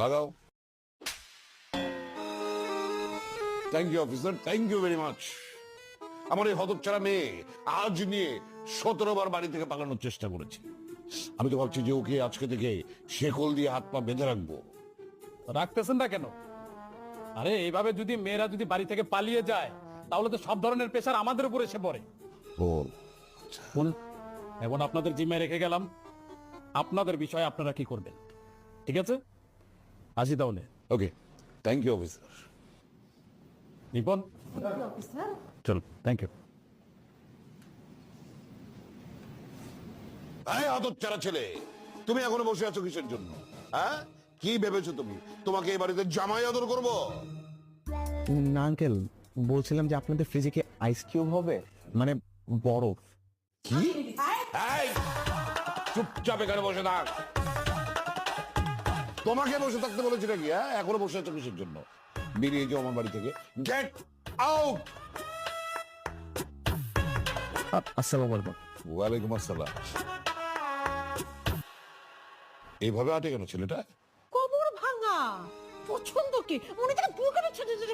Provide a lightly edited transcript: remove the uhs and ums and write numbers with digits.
লাগাও। Thank you officer, thank you very much. আমার এই হতচ্ছাড়া মেয়ে আজ নিয়ে 17 বার বাড়ি থেকে পালানোর চেষ্টা করেছে। আমি তো ভাবছি যে ওকে আজকে থেকে শেকল দিয়ে হাত পা বেঁধে রাখবো। রাখতেছেন না কেন? আরে এইভাবে যদি মেয়েরা যদি বাড়ি থেকে পালিয়ে যায় তাহলে তো সব ধরনের প্রেশার আমাদের উপর এসে পড়ে। বল। এখন আপনাদের জিম্মায় রেখে গেলাম, আপনাদের বিষয়ে আপনারা কি করবেন, ঠিক আছে? আসি তাহলে। Okay, thank you officer. Nipon, চল। Thank you. এই হতচ্ছাড়া ছেলে, তুমি এখনো বসে আছো কিসের জন্য? হ্যাঁ, কি ভেবেছো তুমি তোমাকে এই বাড়িতে জামাই আদর করবো? না আঙ্কেল, বলছিলাম যে আপনাদের ফ্রিজে কি আইস কিউব হবে, মানে বরফ? কি? এই, চুপচাপ এখানে বসে থাক। তোমাকে বসে থাকতে বলেছি নাকি? হ্যাঁ, এখনো বসে আছো কিসের জন্য? বেরিয়ে যাও আমার বাড়ি থেকে, গেট আউট। আসসালামু আলাইকুম। ওয়ালাইকুম আসসালাম। এইভাবে আটে কেন ছেলেটা? কবর ভাঙা পছন্দ কি, মনে থেকে বুকের ছোট ছোট